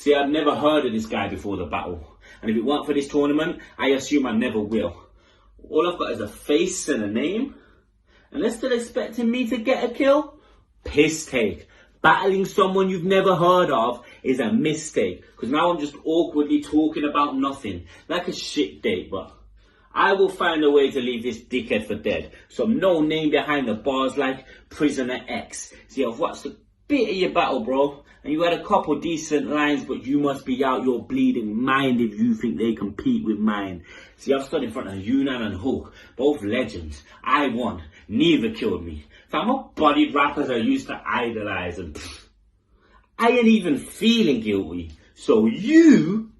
See, I'd never heard of this guy before the battle. And if it weren't for this tournament, I assume I never will. All I've got is a face and a name. And they're still expecting me to get a kill? Piss take. Battling someone you've never heard of is a mistake. Because now I'm just awkwardly talking about nothing. Like a shit date, but I will find a way to leave this dickhead for dead. Some no name behind the bars like Prisoner X. See, I've watched a bit of your battle, bro. And you had a couple decent lines, but you must be out your bleeding mind if you think they compete with mine. See, I've stood in front of Yunnan and Hook, both legends. I won. Neither killed me. So I'm a bodied rappers I used to idolize, and I ain't even feeling guilty. So you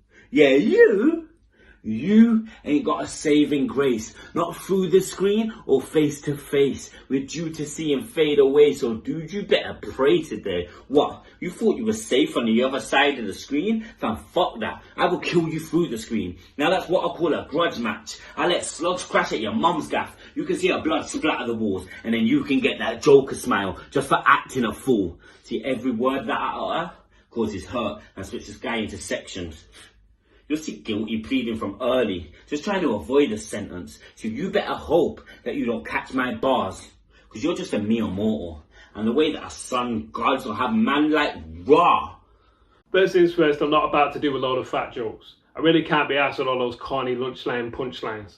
ain't got a saving grace. Not through the screen or face to face. We're due to see him fade away, so dude, you better pray today. What? You thought you were safe on the other side of the screen? Fam, fuck that. I will kill you through the screen. Now that's what I call a grudge match. I let slugs crash at your mum's gaff. You can see her blood splatter the walls, and then you can get that Joker smile just for acting a fool. See, every word that I utter causes hurt and splits this guy into sections. You'll see guilty pleading from early, just trying to avoid a sentence. So you better hope that you don't catch my bars, because you're just a mere mortal. And the way that a sun gods will have man like raw. First things first, I'm not about to do a load of fat jokes. I really can't be asked with all those corny lunchline punchlines.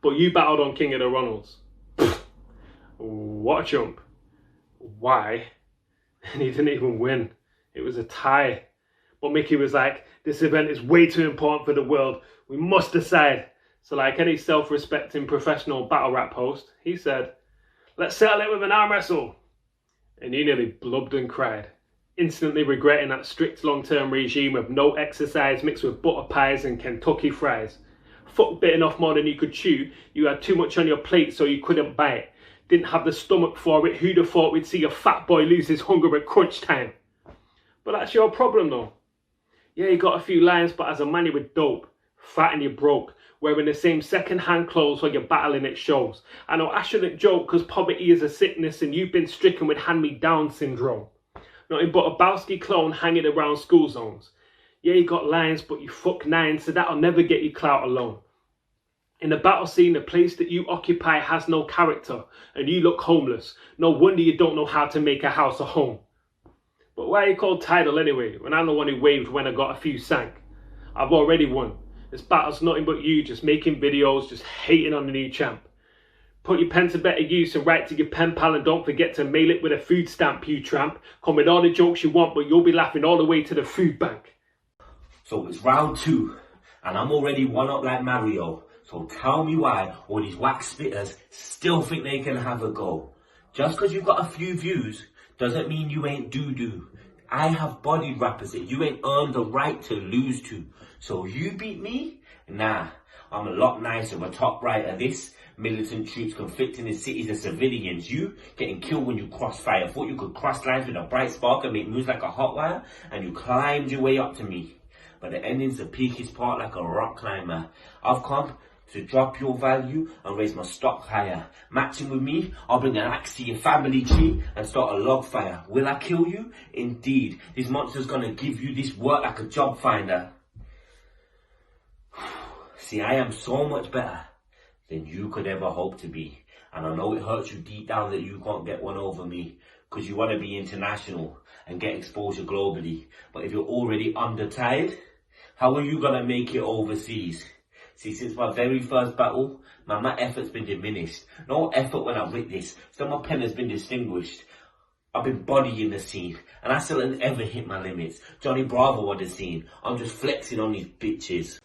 But you battled on King of the Ronalds. What a chump. Why? And he didn't even win. It was a tie. But Mickey was like, this event is way too important for the world. We must decide. So like any self-respecting professional battle rap host, he said, let's settle it with an arm wrestle. And he nearly blubbed and cried, instantly regretting that strict long-term regime of no exercise mixed with butter pies and Kentucky fries. Fuck bitten off more than you could chew. You had too much on your plate so you couldn't bite. Didn't have the stomach for it. Who'd have thought we'd see a fat boy lose his hunger at crunch time? But that's your problem though. Yeah, you got a few lines, but as a man you were dope. Fat and you broke. Wearing the same second-hand clothes while you're battling at shows. I know I shouldn't joke because poverty is a sickness and you've been stricken with hand-me-down syndrome. Nothing but a Bowski clone hanging around school zones. Yeah, you got lines, but you fuck nine, so that'll never get you clout alone. In the battle scene, the place that you occupy has no character, and you look homeless. No wonder you don't know how to make a house a home. But why are you called TYDAL anyway, when I'm the one who waved when I got a few sank? I've already won. This battle's nothing but you just making videos, just hating on the new champ. Put your pen to better use and write to your pen pal, and don't forget to mail it with a food stamp, you tramp. Come with all the jokes you want, but you'll be laughing all the way to the food bank. So it's round 2, and I'm already one up like Mario. So tell me why all these wax spitters still think they can have a go. Just because you've got a few views doesn't mean you ain't doo-doo. I have bodied rappers that you ain't earned the right to lose to. So you beat me? Nah, I'm a lot nicer, a top right of this. Militant troops conflicting in cities of civilians. You getting killed when you crossfire. Thought you could cross lines with a bright spark and make moves like a hot wire, and you climbed your way up to me. But the ending's the peakiest part like a rock climber. I've come to drop your value and raise my stock higher. Matching with me, I'll bring an axe to your family tree and start a log fire. Will I kill you? Indeed. This monster's gonna give you this work like a job finder. See, I am so much better than you could ever hope to be. And I know it hurts you deep down that you can't get one over me, because you want to be international and get exposure globally. But if you're already undertired, how are you gonna make it overseas? See, since my very first battle, my effort's been diminished. No effort when I've writ this, so my pen has been distinguished. I've been bodying the scene, and I still haven't ever hit my limits. Johnny Bravo on the scene, I'm just flexing on these bitches.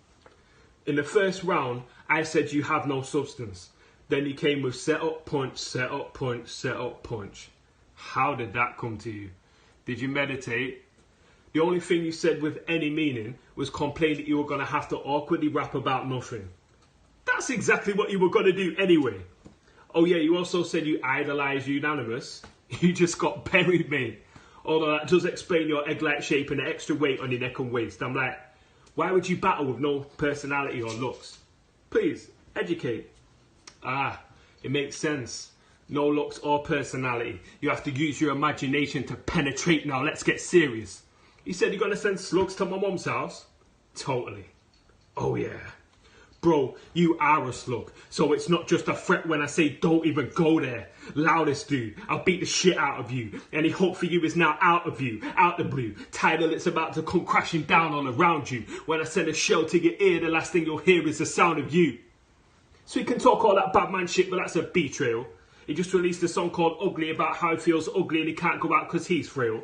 In the first round, I said you have no substance. Then you came with set up punch, set up punch, set up punch. How did that come to you? Did you meditate? The only thing you said with any meaning was complain that you were going to have to awkwardly rap about nothing. That's exactly what you were going to do anyway. Oh yeah, you also said you idolise Unanimous. You just got buried, mate. Although that does explain your egg-like shape and the extra weight on your neck and waist. I'm like, why would you battle with no personality or looks? Please, educate. It makes sense. No looks or personality. You have to use your imagination to penetrate now. Let's get serious. He said you're gonna send slugs to my mum's house? Totally. Oh yeah. Bro, you are a slug, so it's not just a threat when I say don't even go there. Loudest dude, I'll beat the shit out of you. Any hope for you is now out of you, out the blue. Tidal, it's about to come crashing down all around you. When I send a shell to your ear, the last thing you'll hear is the sound of you. So he can talk all that bad man shit, but that's a betrayal. He just released a song called Ugly about how he feels ugly and he can't go out because he's frail.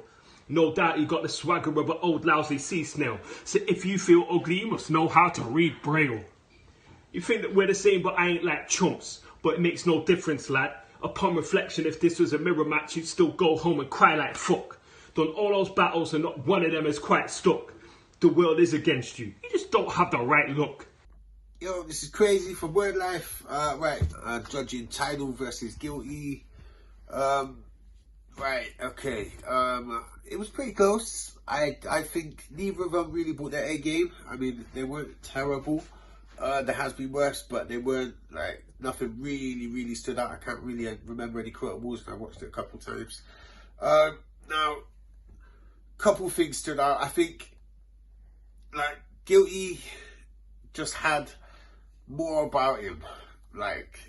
No doubt he got the swagger of an old lousy sea snail. So if you feel ugly, you must know how to read Braille. You think that we're the same, but I ain't like chumps. But it makes no difference, lad. Upon reflection, if this was a mirror match, you'd still go home and cry like fuck. Done all those battles and not one of them is quite stuck. The world is against you. You just don't have the right look. Yo, this is Crazy from Word Life. Judging TYDAL versus Guilty. Okay. It was pretty close. I think neither of them really brought their A game. I mean, they weren't terrible. There has been worse, but they weren't, like, nothing really stood out. I can't really remember any quotables, and I watched it a couple of times. Now, couple things stood out. I think, like, Guilty just had more about him. Like,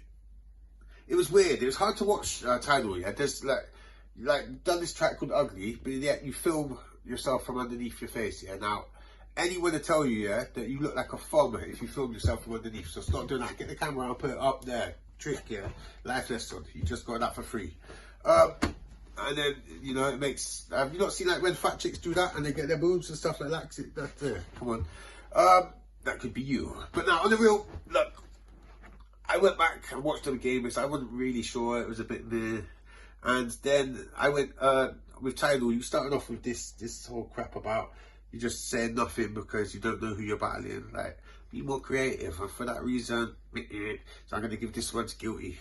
it was weird. It was hard to watch TYDAL. Yeah, there's like done this track called Ugly, but yet you film yourself from underneath your face. Yeah, now anyone to tell you, yeah, that you look like a farmer if you film yourself from underneath. So stop doing that. Get the camera and put it up there. Trick, yeah. Life lesson. You just got that for free. And then, you know, it makes... Have you not seen, like, when fat chicks do that and they get their boobs and stuff like that? 'Cause come on. That could be you. But now, on the real... Look, I went back and watched the game. I wasn't really sure. It was a bit meh. And then I went... with TYDAL, you started off with this whole crap about... You just saying nothing because you don't know who you're battling. Like, be more creative. And for that reason, so I'm going to give this one to Guilty.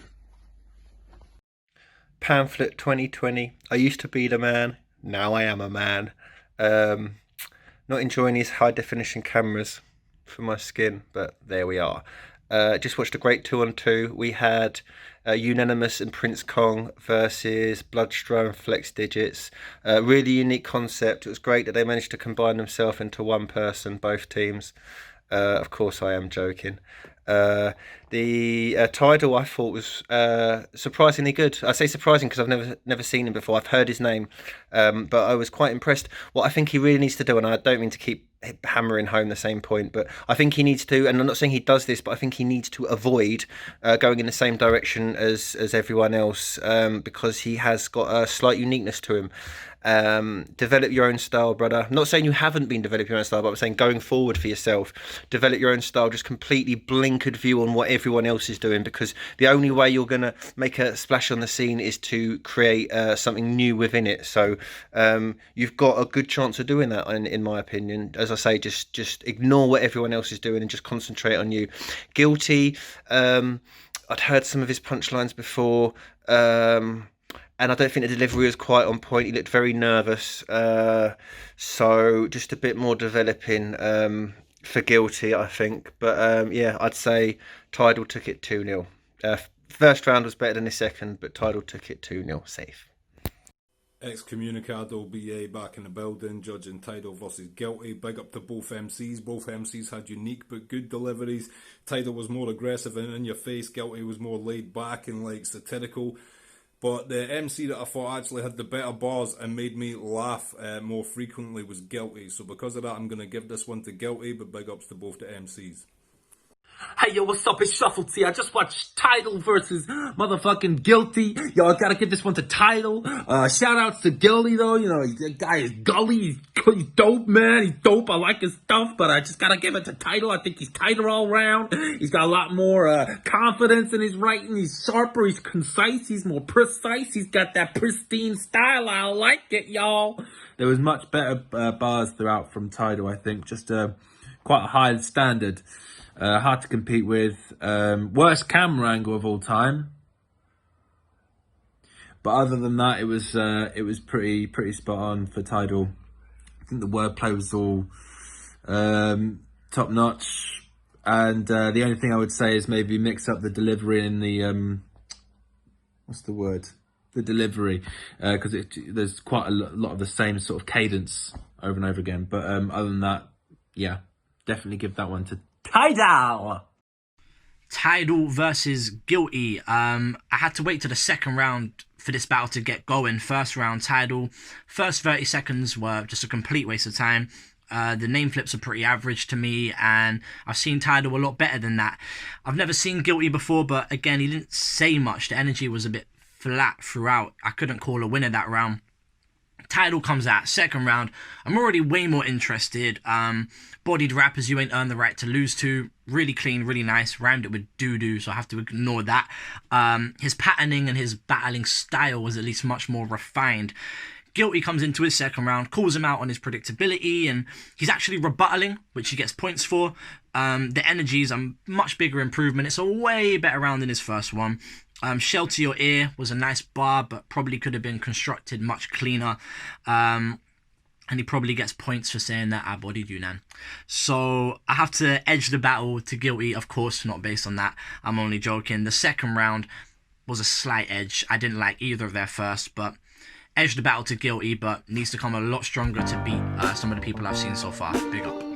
Pamphlet 2020. I used to be the man. Now I am a man. Not enjoying these high definition cameras for my skin, but there we are. Just watched a great 2-on-2. We had Unanimous and Prince Kong versus Bloodstro and Flex Digits. Really unique concept. It was great that they managed to combine themselves into one person, both teams. Of course, I am joking. The TYDAL I thought was surprisingly good. I say surprising because I've never seen him before. I've heard his name, but I was quite impressed. What I think he really needs to do, and I don't mean to keep hammering home the same point, but I think he needs to, and I'm not saying he does this, but I think he needs to avoid going in the same direction as everyone else, because he has got a slight uniqueness to him. Develop your own style, brother. I'm not saying you haven't been developing your own style, but I'm saying going forward for yourself, develop your own style. Just completely blinkered view on what everyone else is doing, because the only way you're gonna make a splash on the scene is to create something new within it. So you've got a good chance of doing that, in my opinion. As I say, just ignore what everyone else is doing and just concentrate on you. Guilty. I'd heard some of his punchlines before. And I don't think the delivery was quite on point. He looked very nervous. So just a bit more developing for Guilty, I think. But yeah, I'd say TYDAL took it 2-0. First round was better than the second, but TYDAL took it 2-0, safe. Excommunicado BA back in the building, judging TYDAL versus Guilty. Big up to both MCs. Both MCs had unique but good deliveries. TYDAL was more aggressive and in your face. Guilty was more laid back and like satirical. But the MC that I thought actually had the better bars and made me laugh more frequently was Guilty. So because of that, I'm going to give this one to Guilty, but big ups to both the MCs. Hey, yo, what's up? It's Shuffle T. I just watched TYDAL versus motherfucking Guilty. Yo, I gotta give this one to TYDAL. Shout outs to Guilty, though. You know, the guy is gully. He's dope, man. He's dope. I like his stuff, but I just gotta give it to TYDAL. I think he's tighter all around. He's got a lot more confidence in his writing. He's sharper. He's concise. He's more precise. He's got that pristine style. I like it, y'all. There was much better bars throughout from TYDAL, I think. Just quite a high standard. Hard to compete with. Worst camera angle of all time. But other than that, it was pretty spot on for TYDAL. I think the wordplay was all top notch, and the only thing I would say is maybe mix up the delivery in the what's the word? The delivery, because there's quite a lot of the same sort of cadence over and over again. But other than that, yeah, definitely give that one to TYDAL. TYDAL versus Guilty. I had to wait to the second round for this battle to get going. First round, TYDAL. First 30 seconds were just a complete waste of time. The name flips are pretty average to me, and I've seen TYDAL a lot better than that. I've never seen Guilty before, but again, he didn't say much. The energy was a bit flat throughout. I couldn't call a winner that round. TYDAL comes out, second round. I'm already way more interested. Bodied rappers you ain't earned the right to lose to. Really clean, really nice. Rhymed it with doo-doo, so I have to ignore that. His patterning and his battling style was at least much more refined. Guilty comes into his second round, calls him out on his predictability, and he's actually rebuttaling, which he gets points for. The energy is a much bigger improvement. It's a way better round than his first one. Shell to your ear was a nice bar, but probably could have been constructed much cleaner. And he probably gets points for saying that I bodied you, Nan. So I have to edge the battle to Guilty, of course, not based on that. I'm only joking. The second round was a slight edge. I didn't like either of their first, but edge the battle to Guilty, but needs to come a lot stronger to beat some of the people I've seen so far. Big up.